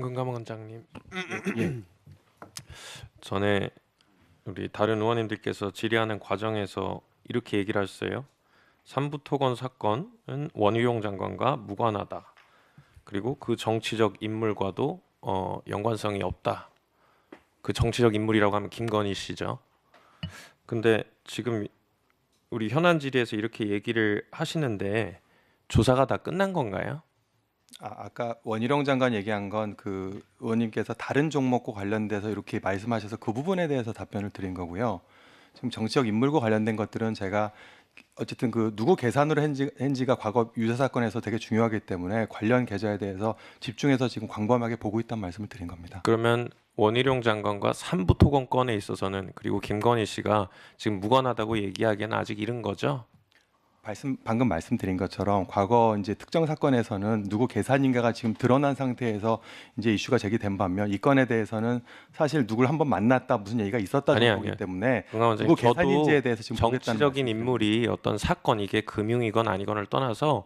금감원 원장님, 예. 전에 우리 다른 의원님들께서 질의하는 과정에서 이렇게 얘기를 하셨어요. 삼부토건 사건은 원희룡 장관과 무관하다. 그리고 그 정치적 인물과도 연관성이 없다. 그 정치적 인물이라고 하면 김건희 씨죠. 근데 지금 우리 현안 질의에서 이렇게 얘기를 하시는데 조사가 다 끝난 건가요? 아까 원희룡 장관 얘기한 건 그 의원님께서 다른 종목과 관련돼서 이렇게 말씀하셔서 그 부분에 대해서 답변을 드린 거고요. 지금 정치적 인물과 관련된 것들은 제가 어쨌든 그 누구 계산으로 한지가 과거 유사 사건에서 되게 중요하기 때문에 관련 계좌에 대해서 집중해서 지금 광범하게 보고 있다는 말씀을 드린 겁니다. 그러면 원희룡 장관과 삼부토건 건에 있어서는 그리고 김건희 씨가 지금 무관하다고 얘기하기에는 아직 이른 거죠? 방금 말씀드린 것처럼 과거 이제 특정 사건에서는 누구 계산인가가 지금 드러난 상태에서 이제 이슈가 제기된 반면 이 건에 대해서는 사실 누굴 한번 만났다 무슨 얘기가 있었다 아니요, 보기 아니요. 때문에 금감원 누구 원장님, 계산인지에 저도 대해서 지금 보겠다는 정치적인 말씀을 인물이 어떤 사건 이게 금융이건 아니건을 떠나서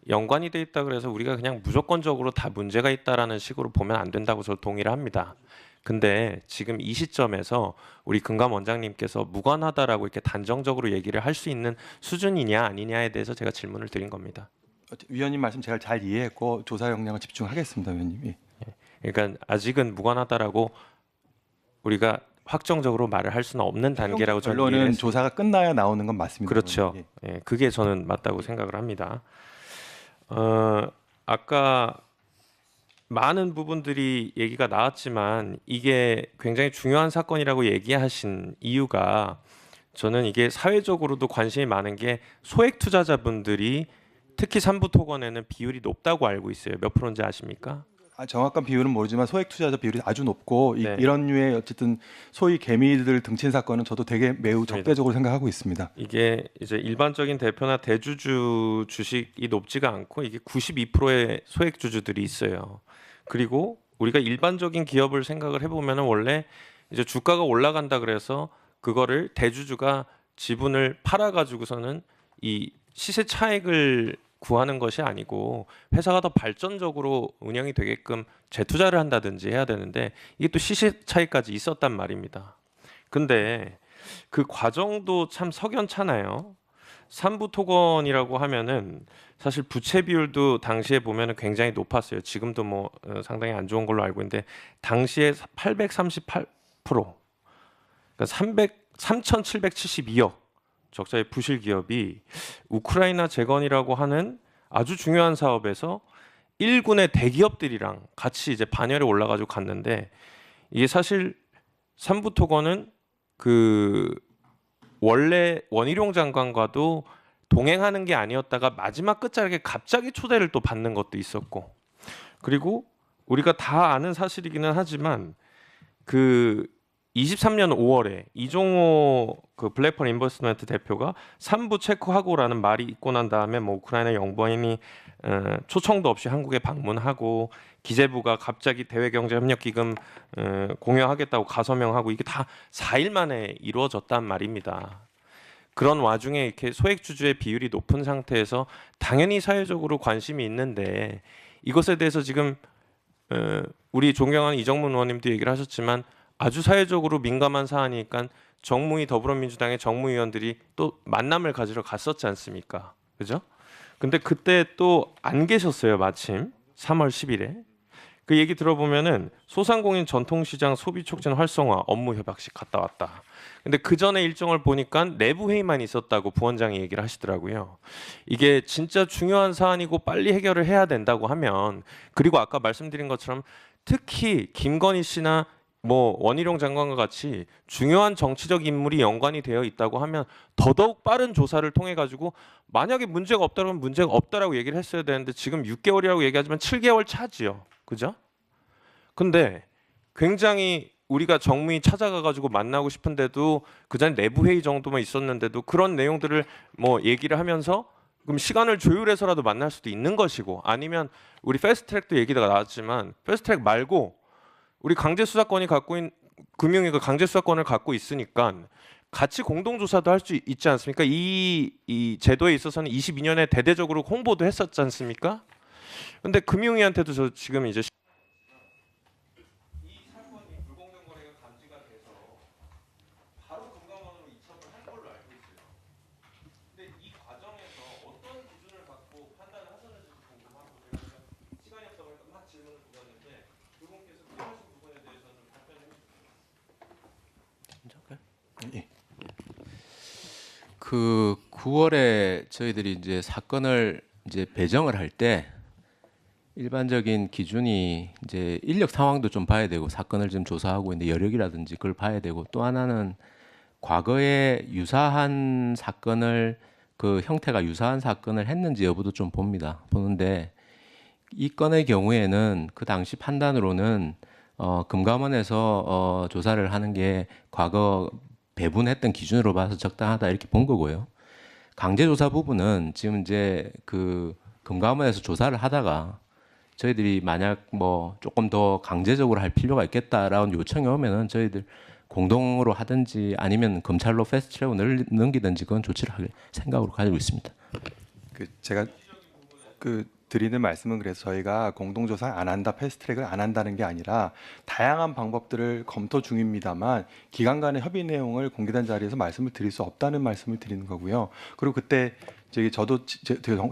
연관이 돼 있다 그래서 우리가 그냥 무조건적으로 다 문제가 있다라는 식으로 보면 안 된다고 저 동의를 합니다. 근데 지금 이 시점에서 우리 금감 원장님께서 무관하다라고 이렇게 단정적으로 얘기를 할 수 있는 수준이냐 아니냐에 대해서 제가 질문을 드린 겁니다. 위원님 말씀 제가 잘 이해했고 조사 역량을 집중하겠습니다, 위원님이. 그러니까 아직은 무관하다라고 우리가 확정적으로 말을 할 수는 없는 단계라고 저는 이해를 결론은 했습니다. 조사가 끝나야 나오는 건 맞습니다. 그렇죠. 의원님. 예, 그게 저는 맞다고 생각을 합니다. 아까 많은 부분들이 얘기가 나왔지만 이게 굉장히 중요한 사건이라고 얘기하신 이유가 저는 이게 사회적으로도 관심이 많은 게 소액 투자자분들이 특히 삼부토건에는 비율이 높다고 알고 있어요. 몇 프로인지 아십니까? 정확한 비율은 모르지만 소액 투자자 비율이 아주 높고 네. 이런 류의 어쨌든 소위 개미들 등친 사건은 저도 되게 매우 적대적으로 생각하고 있습니다. 이게 이제 일반적인 대표나 대주주 주식이 높지가 않고 이게 92%의 소액 주주들이 있어요. 그리고 우리가 일반적인 기업을 생각을 해보면은 원래 이제 주가가 올라간다 그래서 그거를 대주주가 지분을 팔아가지고서는 이 시세 차익을 구하는 것이 아니고 회사가 더 발전적으로 운영이 되게끔 재투자를 한다든지 해야 되는데 이게 또 시세 차익까지 있었단 말입니다. 근데 그 과정도 참 석연찮아요. 삼부토건이라고 하면은 사실 부채 비율도 당시에 보면은 굉장히 높았어요. 지금도 뭐 상당히 안 좋은 걸로 알고 있는데 당시에 838%, 그러니까 3,772억 적자의 부실 기업이 우크라이나 재건이라고 하는 아주 중요한 사업에서 일군의 대기업들이랑 같이 이제 반열에 올라가지고 갔는데 이게 사실 삼부토건은 그 원래 원희룡 장관과도 동행하는 게 아니었다가 마지막 끝자락에 갑자기 초대를 또 받는 것도 있었고 그리고 우리가 다 아는 사실이기는 하지만 그 23년 5월에 이종호 그 블랙펄 인버스트먼트 대표가 삼부 체크하고라는 말이 있고 난 다음에 뭐 우크라이나 영부인이 초청도 없이 한국에 방문하고 기재부가 갑자기 대외경제협력기금 공여하겠다고 가서명하고 이게 다 4일 만에 이루어졌단 말입니다. 그런 와중에 이렇게 소액 주주의 비율이 높은 상태에서 당연히 사회적으로 관심이 있는데 이것에 대해서 지금 우리 존경하는 이정문 의원님도 얘기를 하셨지만 아주 사회적으로 민감한 사안이니까 정무위 더불어민주당의 정무위원들이 또 만남을 가지러 갔었지 않습니까? 그죠? 근데 그때 또 안 계셨어요. 마침 3월 10일에. 그 얘기 들어보면은 소상공인 전통시장 소비 촉진 활성화 업무 협약식 갔다 왔다. 근데 그 전에 일정을 보니까 내부 회의만 있었다고 부원장이 얘기를 하시더라고요. 이게 진짜 중요한 사안이고 빨리 해결을 해야 된다고 하면 그리고 아까 말씀드린 것처럼 특히 김건희 씨나 뭐 원희룡 장관과 같이 중요한 정치적 인물이 연관이 되어 있다고 하면 더더욱 빠른 조사를 통해 가지고 만약에 문제가 없다면 문제가 없다라고 얘기를 했어야 되는데 지금 6개월이라고 얘기하지만 7개월 차지요. 그죠? 근데 굉장히 우리가 정무위 찾아가 가지고 만나고 싶은데도 그전에 내부 회의 정도만 있었는데도 그런 내용들을 뭐 얘기를 하면서 그럼 시간을 조율해서라도 만날 수도 있는 것이고 아니면 우리 패스트트랙도 얘기가 나왔지만 패스트트랙 말고 우리 강제수사권이 갖고 있는 금융위가 강제수사권을 갖고 있으니까 같이 공동조사도 할 수 있지 않습니까? 이 제도에 있어서는 22년에 대대적으로 홍보도 했었지 않습니까? 근데 금융위한테도 저 지금 이제 그 9월에 저희들이 이제 사건을 이제 배정을 할 때 일반적인 기준이 이제 인력 상황도 좀 봐야 되고 사건을 좀 조사하고 있는데 여력이라든지 그걸 봐야 되고 또 하나는 과거에 유사한 사건을 그 형태가 유사한 사건을 했는지 여부도 좀 보는데 이 건의 경우에는 그 당시 판단으로는 금감원에서 조사를 하는 게 과거 배분했던 기준으로 봐서 적당하다 이렇게 본 거고요. 강제조사 부분은 지금 이제 그 금감원에서 조사를 하다가 저희들이 만약 뭐 조금 더 강제적으로 할 필요가 있겠다라는 요청이 오면은 저희들 공동으로 하든지 아니면 검찰로 패스트트랙으로 넘기든지 그건 조치를 할 생각으로 가지고 있습니다. 제가 드리는 말씀은 그래서 저희가 공동조사 안 한다, 패스트트랙을 안 한다는 게 아니라 다양한 방법들을 검토 중입니다만 기관 간의 협의 내용을 공개된 자리에서 말씀을 드릴 수 없다는 말씀을 드리는 거고요. 그리고 그때 저도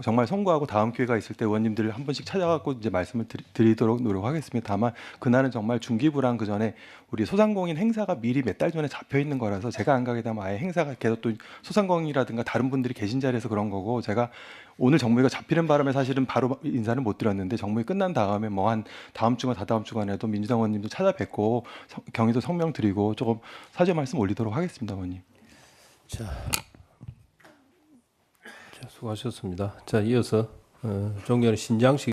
정말 송구하고 다음 기회가 있을 때 의원님들을 한 번씩 찾아갖고 이제 말씀을 드리도록 노력하겠습니다. 다만 그날은 정말 중기부랑 그 전에 우리 소상공인 행사가 미리 몇 달 전에 잡혀 있는 거라서 제가 안 가게 되면 아예 행사가 계속 또 소상공인이라든가 다른 분들이 계신 자리에서 그런 거고 제가 오늘 정무위가 잡히는 바람에 사실은 바로 인사는 못 드렸는데 정무위 끝난 다음에 뭐 한 다음 주가 다다음 주간에도 민주당 의원님도 찾아뵙고 경의도 성명 드리고 조금 사죄 말씀 올리도록 하겠습니다, 의원님. 자, 수고하셨습니다. 자, 이어서 존경하는 신장식